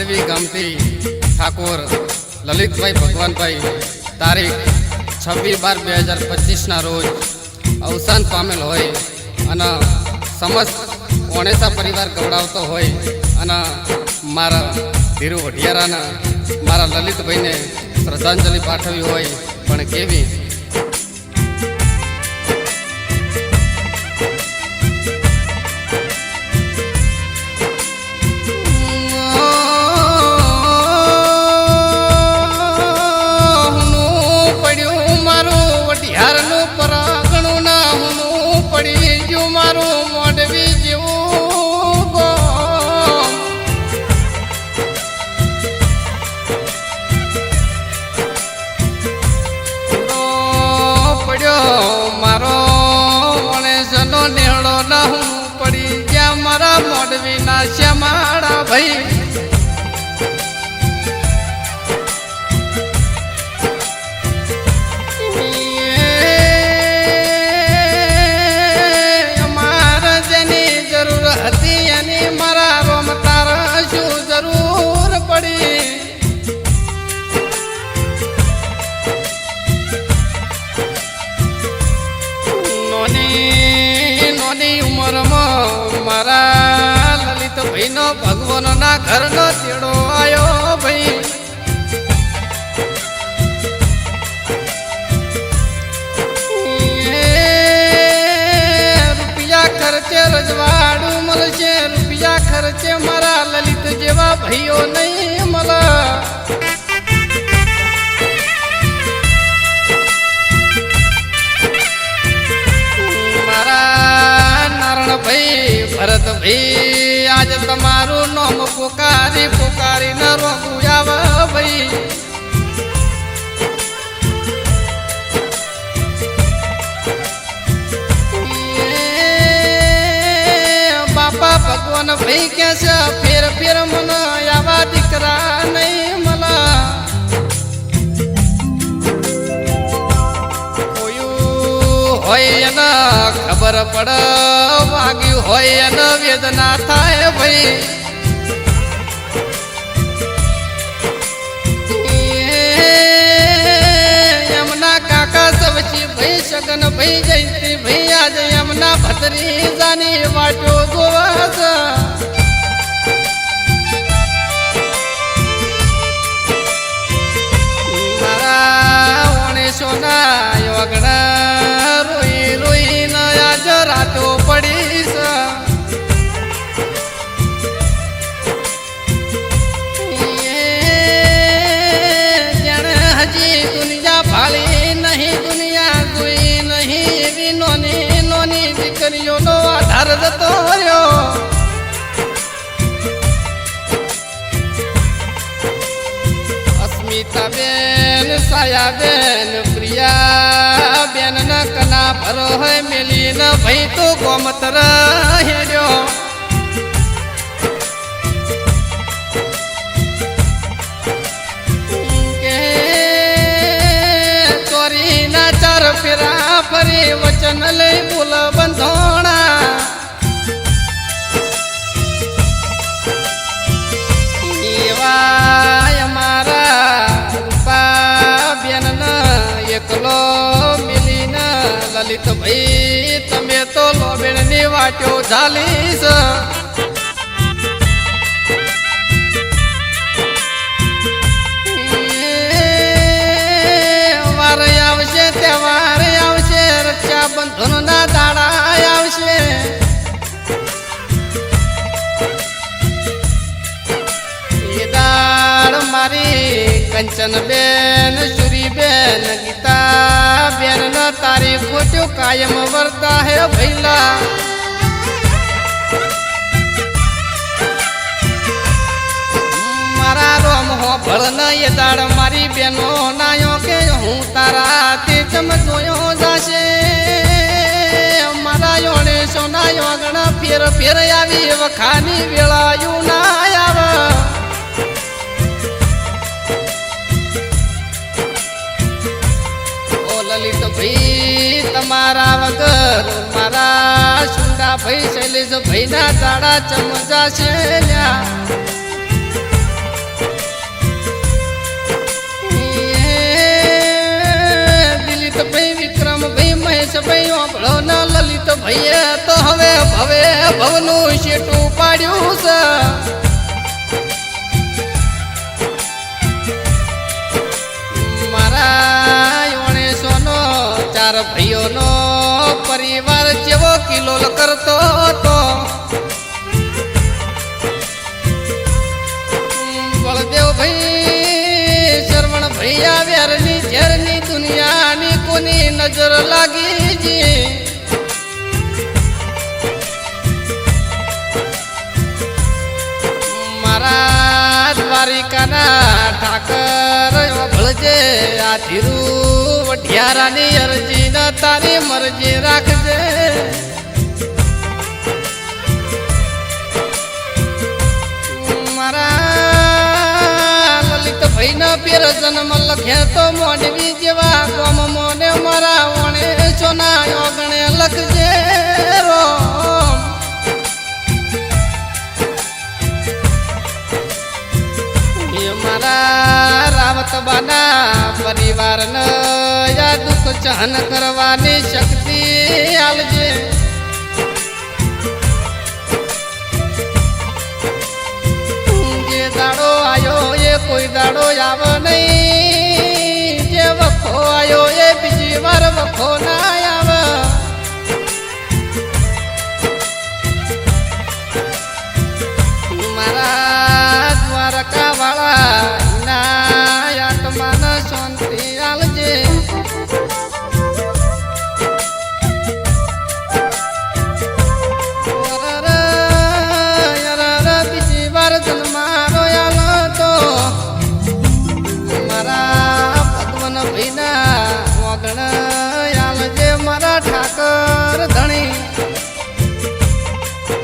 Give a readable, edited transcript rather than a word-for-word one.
माडवी गामथी ठाकुर ललितभाई भगवानभाई तारीख 26/12/2025 रोज अवसान पामेल होय अने समस्त ओणेसा परिवार गवडावतो होय अने मारा धीरू वढियाराना मारा ललितभाई ने श्रद्धांजलि पाठवी होय पण केवी मोडवी ना श्यामाड़ा भाई मारा जेनी जरूर हती यानी मारा रोम तारा शू जरूर पड़ी नोनी नोनी उमर में मारा भाई नो भगवान ना घर नो तेड़ो आयो भाई रुपया खर्चे रजवाड़ू मलशे रुपया खर्चे मारा ललित जेवा भाईओ नहीं मला मारा नारायण भाई भरत भाई आज तमारू नोम पुकारी पुकारी न रोकुयाव भाई बापा भगवान भाई कैसे फिर फिर मन आवा दिकरा नहीं मला होय न खबर पड़ वागी होय न वेदना थाय भाई यमुना काका सबची भाई शगन भाई जयंती भाई आज यमुना भतरी जानी वाटो गोवास मारा ओणे सोना योगना रातो पड़ी जन हजी दुनिया भाली नहीं दुनिया कोई नहीं भी नोनी नोनी दिकरियो नो आधार जतो रह्यो अस्मिता बेन साया बेन प्रिया बेन न कना भरो है मिली न भाई तो गोमतर हेड्यो के तोरी ना चार फिरा फरी वचन ले बोल बंधोणा मारा रूपा बेन न एकलो ललित भाई तमे तो लोबेणनी वाट्यो झालीस वार आवशे तहेवार आवशे रक्षाबंधन ना दाड़ा आवशे मारी कंचन बेन सुरी बेन गीता बेन न तारी खोट्यो कायम वर्ता है भैला मारा रोम हो भल न ये दाड़ मारी बेनो नायो के हूँ तारा ते चमचोयो जाशे मारा योने सोना योगण फिर फिर आवी वखानी वेला यू ना आव ललित भाई तमारा वगर मारा सुंडा भाई शैलेश भाई ना दाड़ा चमचा शेल्या લલિત ભાઈએ તો હવે ભવે ભવનું શેટું પાડ્યું છે. મારા ઓણેસોનો 4 ભાઈઓનો પરિવાર જેવો કિલોલ કરતો હતો. બળદેવ ભાઈ શરવણ ભાઈ આવ્યારની ઝેરની દુનિયાની કોની નજર લાગી જી. મારા દ્વારિકાના ઠાકર ભળજે આ ધીરું વઢિયારાની અરજી ન તારી મરજી રાખજે. મારા લલિત ભાઈના પેર જન્મ લખે તો મોડવી જેવા કોમ મોને મારા વણે સોના યોગણે લખજે રોમ. મારા રાવતબાના પરિવારને યા દુઃખ સહન કરવાની શક્તિ આલજે. જે દાડો આયો એ કોઈ દાડો આવે નહીં. જે વખો આયો એ બીજી વાર વખો ના આવે. મારા દ્વારકા વાળા ના આત્માને શાંતિ આલજે. બીજી વાર જન્મારો આલો તો મારા ભગવાન ભાઈના વગણ